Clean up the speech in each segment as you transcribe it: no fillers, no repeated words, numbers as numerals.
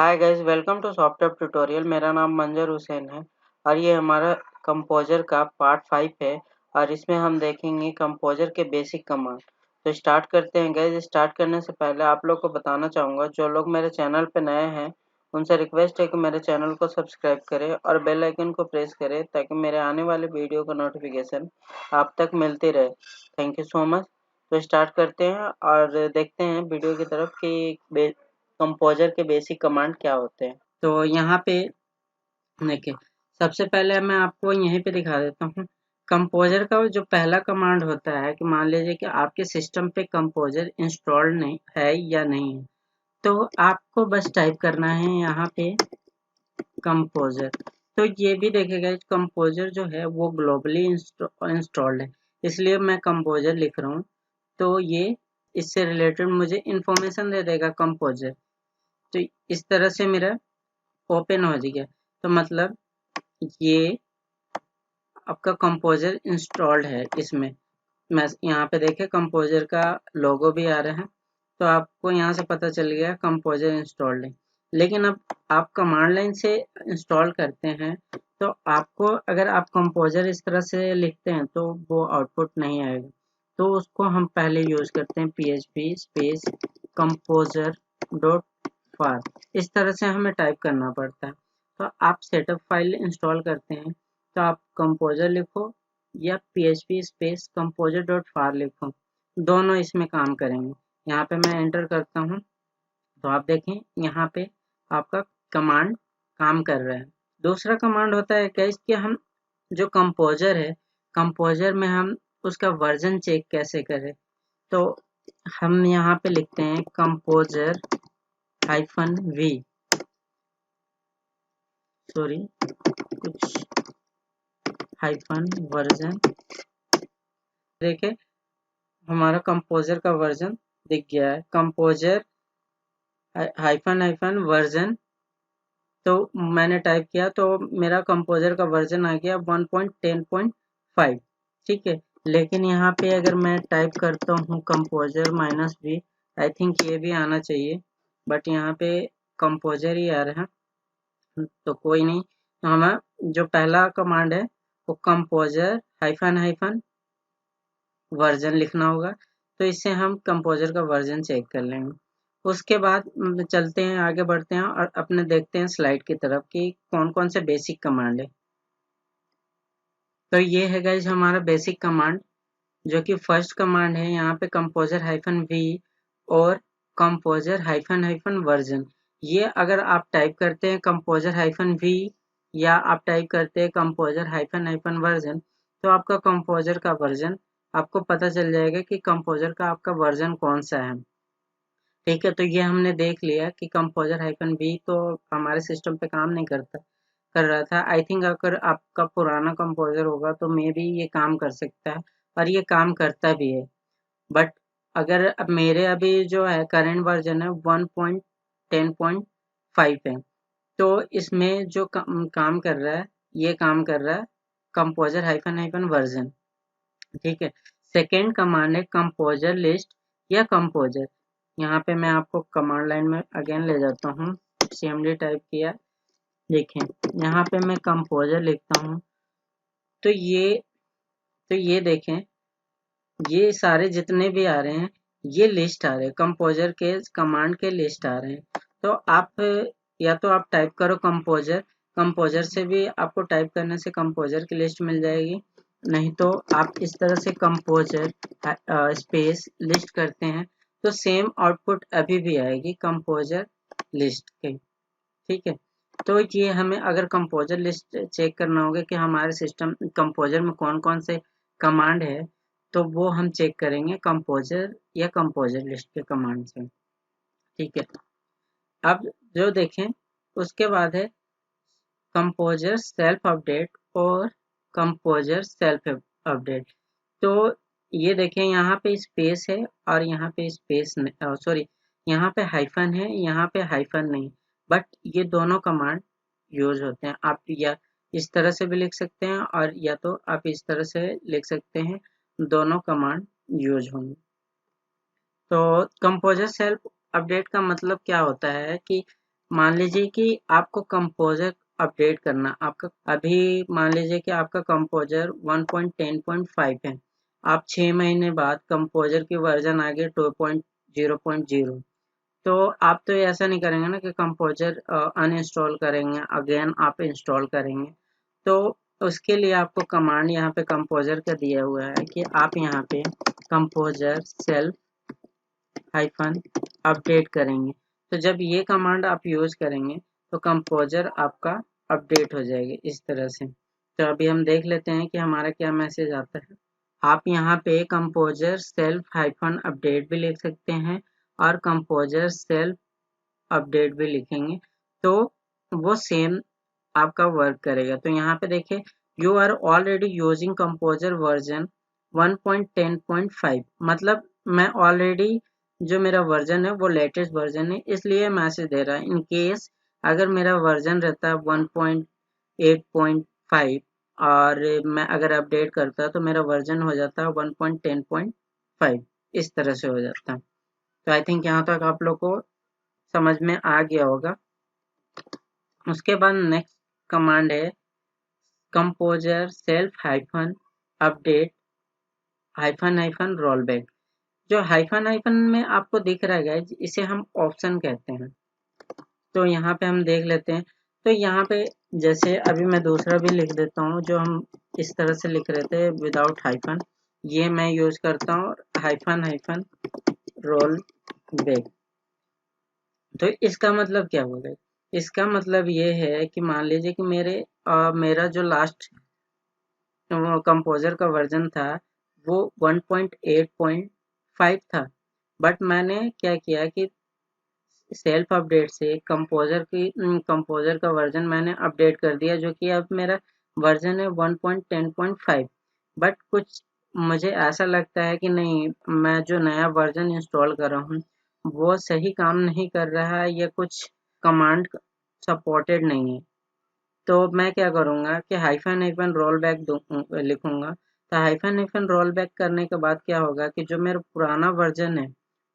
Hi guys, welcome to software tutorial. मेरा नाम मंजर हुसैन है और ये हमारा कंपोजर का पार्ट 5 है और इसमें हम देखेंगे कंपोजर के बेसिक कमांड। तो स्टार्ट करते हैं गाइस। स्टार्ट करने से पहले आप लोग को बताना चाहूँगा, जो लोग मेरे चैनल पे नए हैं उनसे रिक्वेस्ट है कि मेरे चैनल को सब्सक्राइब करें और बेल आइकन को प्रेस करें ताकि मेरे आने वाले वीडियो का नोटिफिकेशन आप तक मिलती रहे। Thank you so much. तो स्टार्ट करते हैं और देखते हैं वीडियो की तरफ कि कंपोजर के बेसिक कमांड क्या होते हैं। तो यहाँ पे देखिए, सबसे पहले मैं आपको यहीं पे दिखा देता हूँ। कंपोजर का जो पहला कमांड होता है कि मान लीजिए कि आपके सिस्टम पे कंपोजर इंस्टॉल्ड नहीं है या नहीं है, तो आपको बस टाइप करना है यहाँ पे कंपोजर। तो ये भी देखेगा कंपोजर जो है वो ग्लोबली इंस्टॉल्ड है, इसलिए मैं कंपोजर लिख रहा हूँ। तो ये इससे रिलेटेड मुझे इंफॉर्मेशन दे देगा कंपोजर। तो इस तरह से मेरा ओपन हो गया, तो मतलब ये आपका कंपोजर इंस्टॉल्ड है। इसमें मैं यहाँ पे देखे कंपोजर का लोगो भी आ रहा है, तो आपको यहाँ से पता चल गया कंपोजर इंस्टॉल्ड है। लेकिन अब आप कमांड लाइन से इंस्टॉल करते हैं, तो आपको अगर आप कंपोजर इस तरह से लिखते हैं तो वो आउटपुट नहीं आएगा। तो उसको हम पहले यूज करते हैं php स्पेस कंपोजर डॉट फार। इस तरह से हमें टाइप करना पड़ता है। तो आप सेटअप फाइल इंस्टॉल करते हैं तो आप कंपोजर लिखो या php स्पेस कंपोजर डॉट फार लिखो, दोनों इसमें काम करेंगे। यहाँ पे मैं एंटर करता हूँ तो आप देखें यहाँ पे आपका कमांड काम कर रहा है। दूसरा कमांड होता है क्या, इसके हम जो कंपोजर है, कंपोजर में हम उसका वर्जन चेक कैसे करें। तो हम यहाँ पे लिखते हैं कंपोजर -v, सॉरी कुछ वर्जन। देखे हमारा कंपोजर का वर्जन दिख गया है, कंपोजर वर्जन। तो मैंने टाइप किया तो मेरा कंपोजर का वर्जन आ गया 1.10.5। ठीक है, लेकिन यहाँ पे अगर मैं टाइप करता हूँ कंपोजर -v, आई थिंक ये भी आना चाहिए, बट यहाँ पे कंपोजर ही आ रहा है, तो कोई नहीं। तो हमें जो पहला कमांड है वो कंपोजर -हाइफन वर्जन लिखना होगा। तो इससे हम कंपोजर का वर्जन चेक कर लेंगे। उसके बाद चलते हैं, आगे बढ़ते हैं और अपने देखते हैं स्लाइड की तरफ कि कौन कौन से बेसिक कमांड है। तो ये है गाइस हमारा बेसिक कमांड, जो कि फर्स्ट कमांड है यहाँ पे कंपोजर -v और कंपोजर वर्जन। ये अगर आप टाइप करते हैं कंपोजर -v या आप टाइप करते हैं कंपोजर वर्जन, तो आपका कंपोजर का वर्जन आपको पता चल जाएगा कि कंपोजर का आपका वर्जन कौन सा है। ठीक है, तो ये हमने देख लिया कि कंपोजर -v तो हमारे सिस्टम पे काम नहीं कर रहा था। आई थिंक अगर आपका पुराना कंपोजर होगा तो मे बी ये काम कर सकता है और ये काम करता भी है। बट अगर अब मेरे अभी जो है करंट वर्जन है 1.10.5 है, तो इसमें जो काम कर रहा है, ये काम कर रहा है कंपोजर वर्जन। ठीक है, सेकेंड कमांड है कंपोजर लिस्ट या कंपोजर। यहाँ पे मैं आपको कमांड लाइन में अगेन ले जाता हूँ, cmd टाइप किया, देखें यहाँ पे मैं कंपोजर लिखता हूँ। तो ये देखें, ये सारे जितने भी आ रहे हैं ये लिस्ट आ रहे हैं, कंपोजर के कमांड के लिस्ट आ रहे हैं। तो आप या तो आप टाइप करो कंपोजर से भी आपको टाइप करने से कंपोजर की लिस्ट मिल जाएगी, नहीं तो आप इस तरह से कंपोजर स्पेस लिस्ट करते हैं तो सेम आउटपुट अभी भी आएगी कंपोजर लिस्ट के। ठीक है, तो ये हमें अगर कंपोजर लिस्ट चेक करना होगा कि हमारे सिस्टम कंपोजर में कौन कौन से कमांड है, तो वो हम चेक करेंगे कंपोजर या कंपोजर लिस्ट के कमांड से। ठीक है, अब जो देखें उसके बाद है कंपोजर सेल्फ अपडेट और कंपोजर सेल्फ अपडेट। तो ये देखें यहाँ पे स्पेस है और यहाँ पे स्पेस, सॉरी यहाँ पे हाइफन है, यहाँ पे हाइफन नहीं, बट ये दोनों कमांड यूज होते हैं। आप या इस तरह से भी लिख सकते हैं और या तो आप इस तरह से लिख सकते हैं, दोनों कमांड यूज होंगे। तो कंपोजर सेल्फ अपडेट का मतलब क्या होता है कि मान लीजिए कि आपको कंपोजर अपडेट करना, आपका अभी मान लीजिए कि आपका कंपोजर 1.10.5 है, आप 6 महीने बाद कंपोजर की वर्जन आ गई 2.0.0, तो आप तो ऐसा नहीं करेंगे ना कि कंपोजर अनइंस्टॉल करेंगे, अगेन आप इंस्टॉल करेंगे। तो उसके लिए आपको कमांड यहाँ पे कंपोजर का दिया हुआ है कि आप यहाँ पे कंपोजर सेल्फ हाइफन अपडेट करेंगे। तो जब ये कमांड आप यूज करेंगे तो कंपोजर आपका अपडेट हो जाएगी इस तरह से। तो अभी हम देख लेते हैं कि हमारा क्या मैसेज आता है। आप यहाँ पे कंपोजर सेल्फ हाइफन अपडेट भी लिख सकते हैं और कंपोजर सेल्फ अपडेट भी लिखेंगे तो वो सेम आपका वर्क करेगा। तो यहाँ पे देखिए, you are already using composer version 1.10.5, मतलब मैं ऑलरेडी जो मेरा वर्जन है वो लेटेस्ट वर्जन है, इसलिए मैसेज दे रहा है। इन केस अगर मेरा वर्जन रहता 1.8.5 और मैं अगर अपडेट करता तो मेरा वर्जन हो जाता 1.10.5, इस तरह से हो जाता। तो आई थिंक यहाँ तक आप लोग को समझ में आ गया होगा। उसके बाद नेक्स्ट कमांड है composer self hyphen update hyphen hyphen rollback. जो हाइफन हाइफन में आपको दिख रहा है गाइस, इसे हम ऑप्शन कहते हैं। तो यहाँ पे हम देख लेते हैं। तो यहाँ पे जैसे अभी मैं दूसरा भी लिख देता हूँ, जो हम इस तरह से लिख रहे थे विदाउट हाइफन, ये मैं यूज करता हूँ हाइफन हाइफन रोल बैक। तो इसका मतलब क्या होगा? इसका मतलब ये है कि मान लीजिए कि मेरा जो लास्ट कंपोजर का वर्जन था वो 1.8.5 था, बट मैंने क्या किया कि सेल्फ अपडेट से कंपोजर का वर्जन मैंने अपडेट कर दिया, जो कि अब मेरा वर्जन है 1.10.5। बट कुछ मुझे ऐसा लगता है कि नहीं, मैं जो नया वर्जन इंस्टॉल कर रहा हूँ वो सही काम नहीं कर रहा है या कुछ कमांड सपोर्टेड नहीं है। तो मैं क्या करूँगा कि हाइफन हाइफन रोल बैक लिखूँगा। तो हाइफन हाइफन रोल बैक करने के बाद क्या होगा कि जो मेरा पुराना वर्जन है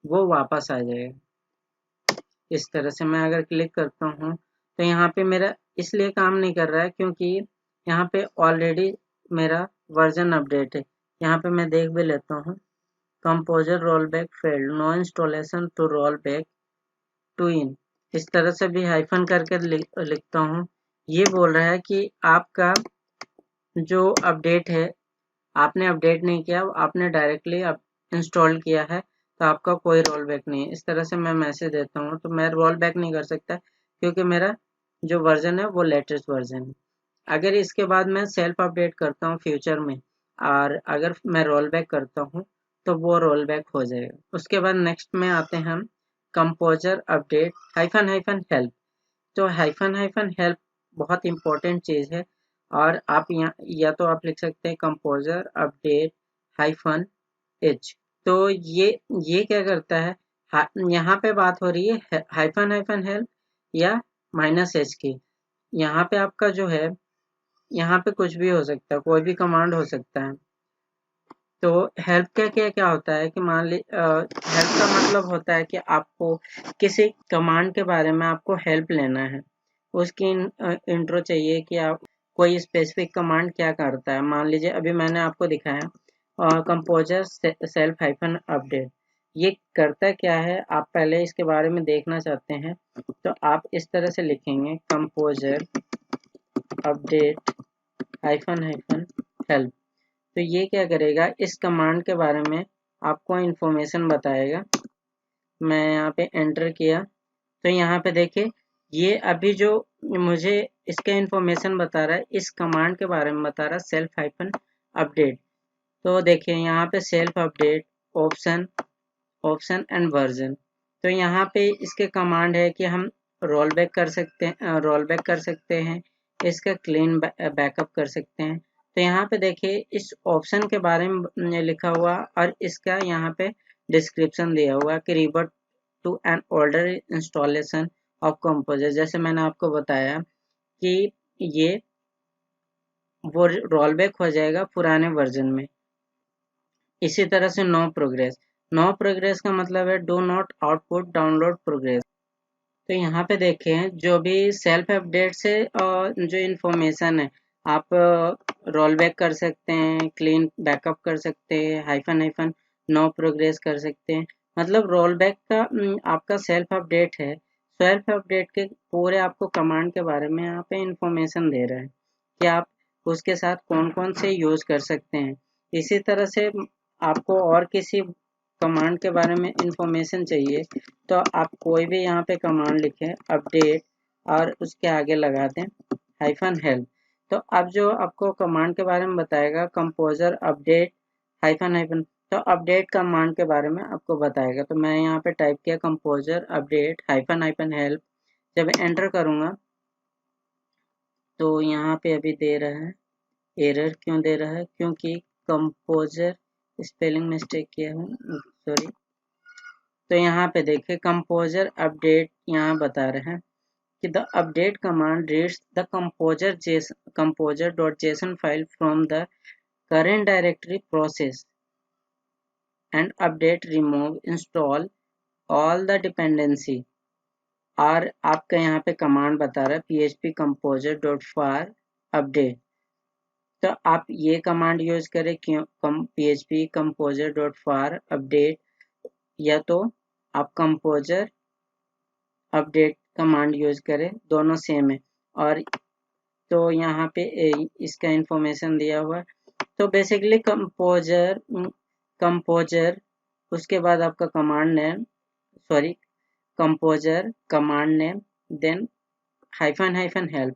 वो वापस आ जाएगा। इस तरह से मैं अगर क्लिक करता हूँ तो यहाँ पे मेरा इसलिए काम नहीं कर रहा है क्योंकि यहाँ पे ऑलरेडी मेरा वर्जन अपडेट है। यहाँ पे मैं देख भी लेता हूँ, composer roll back failed, no installation to roll back to in. इस तरह से भी हाइफन करके लिखता हूँ। ये बोल रहा है कि आपका जो अपडेट है, आपने अपडेट नहीं किया, आपने डायरेक्टली इंस्टॉल किया है, तो आपका कोई रोल बैक नहीं है। इस तरह से मैं मैसेज देता हूँ। तो मैं रोल बैक नहीं कर सकता क्योंकि मेरा जो वर्जन है वो लेटेस्ट वर्जन है। अगर इसके बाद मैं सेल्फ अपडेट करता हूँ फ्यूचर में और अगर मैं रोल बैक करता हूँ तो वो रोल बैक हो जाएगा। उसके बाद नेक्स्ट में आते हैं हम composer update hyphen hyphen help. तो हाइफन हाइफन हेल्प बहुत इंपॉर्टेंट चीज़ है और आप यहाँ या तो आप लिख सकते हैं कंपोजर अपडेट हाइफन एच। तो ये क्या करता है, यहाँ पे बात हो रही है हाइफन हाइफन हेल्प या माइनस एच की। यहाँ पे आपका जो है, यहाँ पे कुछ भी हो सकता है, कोई भी कमांड हो सकता है। तो हेल्प का क्या क्या होता है कि मान ली हेल्प का मतलब होता है कि आपको किसी कमांड के बारे में आपको हेल्प लेना है, उसकी इंट्रो चाहिए कि आप कोई स्पेसिफिक कमांड क्या करता है। मान लीजिए अभी मैंने आपको दिखाया कंपोजर सेल्फ हाइफन अपडेट, ये करता क्या है, आप पहले इसके बारे में देखना चाहते हैं तो आप इस तरह से लिखेंगे composer update hyphen hyphen help. तो ये क्या करेगा, इस कमांड के बारे में आपको इंफॉर्मेशन बताएगा। मैं यहाँ पे एंटर किया तो यहाँ पे देखिए ये अभी जो मुझे इसका इंफॉर्मेशन बता रहा है, इस कमांड के बारे में बता रहा है सेल्फ हाइफन अपडेट। तो देखिए यहाँ पे self update option and version. तो यहाँ पे इसके कमांड है कि हम रोल बैक कर सकते हैं, इसका क्लीन बैकअप कर सकते हैं। तो यहाँ पे देखिए इस ऑप्शन के बारे में लिखा हुआ और इसका यहाँ पे डिस्क्रिप्शन दिया हुआ कि revert to an older installation of composer. जैसे मैंने आपको बताया कि ये वो रोल बैक हो जाएगा पुराने वर्जन में। इसी तरह से नो प्रोग्रेस का मतलब है do not output download progress. तो यहाँ पे देखें जो भी सेल्फ अपडेट से जो इन्फॉर्मेशन है आप रोल बैक कर सकते हैं, क्लीन बैकअप कर सकते हैं, हाइफन हाइफन नो प्रोग्रेस कर सकते हैं। मतलब रोल बैक का आपका सेल्फ अपडेट है। सेल्फ अपडेट के पूरे आपको कमांड के बारे में यहाँ पे इंफॉर्मेशन दे रहा है कि आप उसके साथ कौन कौन से यूज कर सकते हैं। इसी तरह से आपको और किसी कमांड के बारे में इंफॉर्मेशन चाहिए तो आप कोई भी यहाँ पे कमांड लिखें अपडेट और उसके आगे लगा दें हाइफन हेल्प। तो अब जो आपको कमांड के बारे में बताएगा कंपोजर अपडेट हाइफन हाइफन, तो अपडेट कमांड के बारे में आपको बताएगा। तो मैं यहाँ पे टाइप किया composer update hyphen hyphen help. जब एंटर करूँगा तो यहाँ पे अभी दे रहा है एरर। क्यों दे रहा है? क्योंकि कंपोजर स्पेलिंग मिस्टेक किया है, सॉरी। तो यहाँ पे देखिए कंपोजर अपडेट यहाँ बता रहे हैं कि the update command reads the composer.json file from the current directory process and update remove install all the dependency। और आपका यहाँ पे कमांड बता रहा है php composer.var update। तो आप ये कमांड यूज करें क्यों php composer.var update, या तो आप कंपोजर अपडेट कमांड यूज करें, दोनों सेम है। और तो यहाँ पे इसका इंफॉर्मेशन दिया हुआ है। तो बेसिकली कंपोजर उसके बाद आपका command name, sorry composer command name then hyphen hyphen help.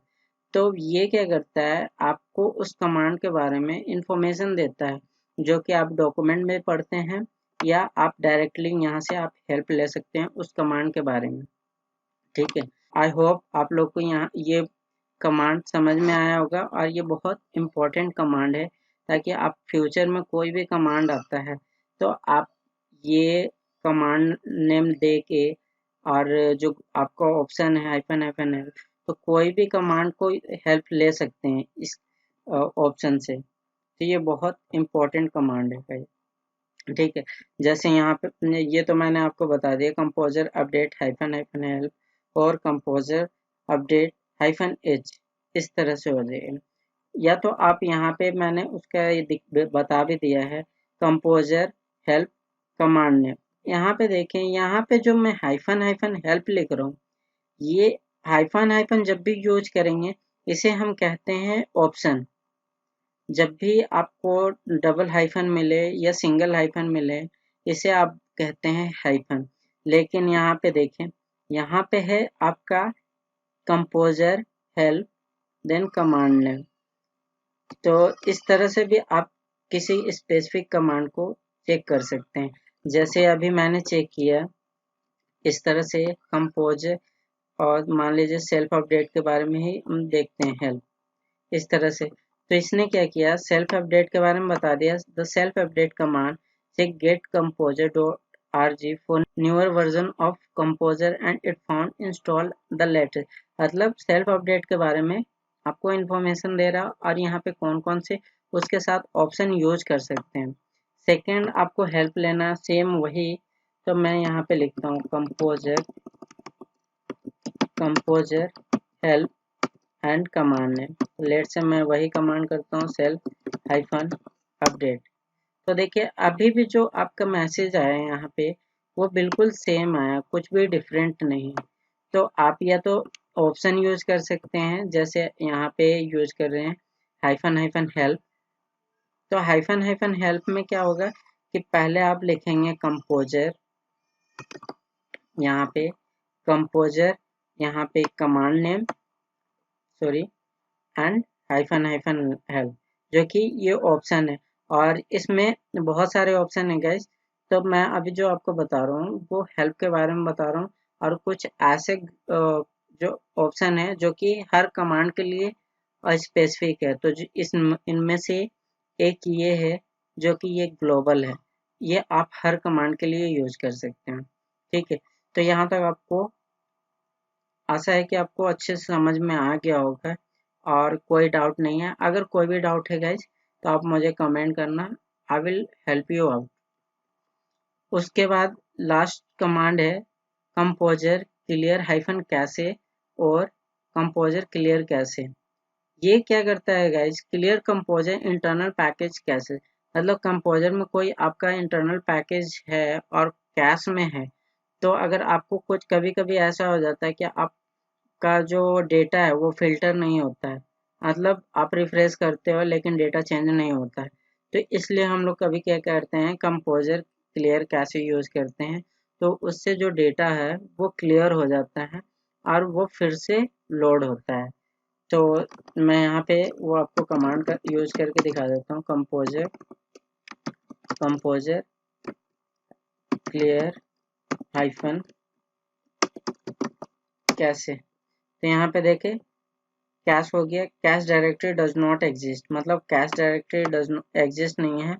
तो ये क्या करता है आपको उस कमांड के बारे में इंफॉर्मेशन देता है जो कि आप डॉक्यूमेंट में पढ़ते हैं या आप डायरेक्टली यहाँ से आप हेल्प ले सकते हैं उस कमांड के बारे में। ठीक है, आई होप आप लोग को यहाँ ये कमांड समझ में आया होगा और ये बहुत इम्पोर्टेंट कमांड है ताकि आप फ्यूचर में कोई भी कमांड आता है तो आप ये कमांड नेम दे के और जो आपका ऑप्शन है हाइफन हाइफन हेल्प, तो कोई भी कमांड को हेल्प ले सकते हैं इस ऑप्शन से। तो ये बहुत इम्पोर्टेंट कमांड है भाई। ठीक है, जैसे यहाँ पे ये तो मैंने आपको बता दिया composer update hyphen hyphen help और कंपोजर अपडेट हाइफन एच, इस तरह से हो जाएगा। या तो आप यहाँ पे मैंने उसका ये बता भी दिया है कंपोजर हेल्प कमांड ने। यहाँ पे देखें, यहाँ पे जो मैं हाइफन हाइफन हेल्प लिख रहा हूँ, ये हाइफन हाइफन जब भी यूज करेंगे इसे हम कहते हैं ऑप्शन। जब भी आपको डबल हाइफन मिले या सिंगल हाइफन मिले इसे आप कहते हैं हाइफन। लेकिन यहाँ पे देखें, यहाँ पे है आपका composer help then command name. तो इस तरह से भी आप किसी स्पेसिफिक कमांड को चेक कर सकते हैं। जैसे अभी मैंने चेक किया इस तरह से कंपोजर, और मान लीजिए सेल्फ अपडेट के बारे में ही हम देखते हैं हेल्प इस तरह से। तो इसने क्या किया, सेल्फ अपडेट के बारे में बता दिया। द सेल्फ अपडेट कमांड से get composer dot rg for newer version of composer and it found install the latest. मतलब सेल्फ अपडेट के बारे में आपको इंफॉर्मेशन दे रहा और यहाँ पे कौन कौन से उसके साथ ऑप्शन यूज कर सकते हैं। सेकेंड, आपको हेल्प लेना सेम वही, तो मैं यहाँ पे लिखता हूँ composer help and command name. Let से मैं वही कमांड करता हूँ सेल्फ हाइफन अपडेट। तो देखिए अभी भी जो आपका मैसेज आया है यहाँ पे वो बिल्कुल सेम आया, कुछ भी डिफरेंट नहीं। तो आप या तो ऑप्शन यूज कर सकते हैं जैसे यहाँ पे यूज कर रहे हैं हाइफन हाइफन हेल्प। तो हाइफन हाइफन हेल्प में क्या होगा कि पहले आप लिखेंगे कंपोजर, यहाँ पे कंपोजर, यहाँ पे command name, sorry and hyphen hyphen help, जो कि ये ऑप्शन है। और इसमें बहुत सारे ऑप्शन है गाइस। तो मैं अभी जो आपको बता रहा हूँ वो हेल्प के बारे में बता रहा हूँ और कुछ ऐसे जो ऑप्शन है जो कि हर कमांड के लिए स्पेसिफिक है। तो इस इनमें से एक ये है जो कि ये ग्लोबल है, ये आप हर कमांड के लिए यूज कर सकते हैं। ठीक है, तो यहाँ तक आपको आशा है कि आपको अच्छे से समझ में आ गया होगा और कोई डाउट नहीं है। अगर कोई भी डाउट है गाइज तो आप मुझे कमेंट करना, I will help you out. उसके बाद लास्ट कमांड है कंपोजर क्लियर हाइफन कैसे और कंपोजर क्लियर कैसे। ये क्या करता है guys, clear composer internal package कैसे, मतलब कंपोजर में कोई आपका इंटरनल पैकेज है और कैश में है, तो अगर आपको कुछ कभी कभी ऐसा हो जाता है कि आपका जो डेटा है वो फिल्टर नहीं होता है, मतलब आप रिफ्रेश करते हो लेकिन डेटा चेंज नहीं होता है, तो इसलिए हम लोग कभी क्या करते हैं, कंपोजर क्लियर कैसे यूज करते हैं, तो उससे जो डेटा है वो क्लियर हो जाता है और वो फिर से लोड होता है। तो मैं यहाँ पे वो आपको कमांड का यूज करके दिखा देता हूँ, कंपोजर क्लियर हाइफन कैसे। तो यहाँ पे देखे कैश हो गया, cash directory does not exist, मतलब कैश डायरेक्टरी डज एग्जिस्ट नहीं है,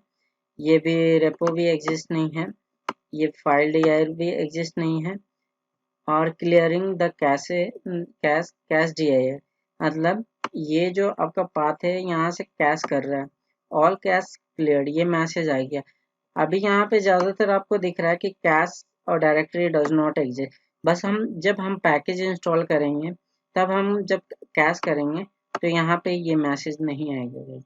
ये भी रेपो भी एग्जिस्ट नहीं है, ये फाइल dir भी एग्जिस्ट नहीं है, और क्लियरिंग द कैश dir, मतलब ये जो आपका पाथ है यहाँ से कैश कर रहा है, ऑल कैश क्लियर्ड, ये मैसेज आ गया। अभी यहाँ पे ज्यादातर आपको दिख रहा है कि कैश और डायरेक्टरी डज नॉट एग्जिस्ट, बस हम जब हम पैकेज इंस्टॉल करेंगे तब हम जब कैश करेंगे तो यहाँ पे ये मैसेज नहीं आएगा।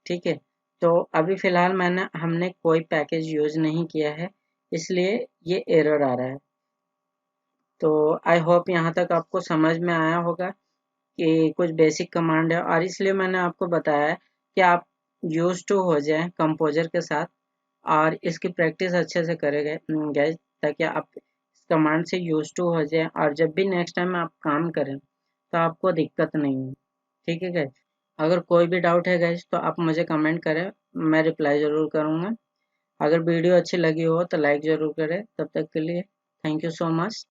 ठीक है, तो अभी फिलहाल हमने कोई पैकेज यूज नहीं किया है, इसलिए ये एरर आ रहा है। तो आई होप यहाँ तक आपको समझ में आया होगा कि कुछ बेसिक कमांड है, और इसलिए मैंने आपको बताया है कि आप यूज टू हो जाए कंपोजर के साथ और इसकी प्रैक्टिस अच्छे से करेंगे गैस, ताकि आप इस कमांड से यूज टू हो जाए और जब भी नेक्स्ट टाइम आप काम करें तो आपको दिक्कत नहीं हो। ठीक है गैस, अगर कोई भी डाउट है गैस तो आप मुझे कमेंट करें, मैं रिप्लाई ज़रूर करूँगा। अगर वीडियो अच्छी लगी हो तो लाइक ज़रूर करें। तब तक के लिए थैंक यू सो मच।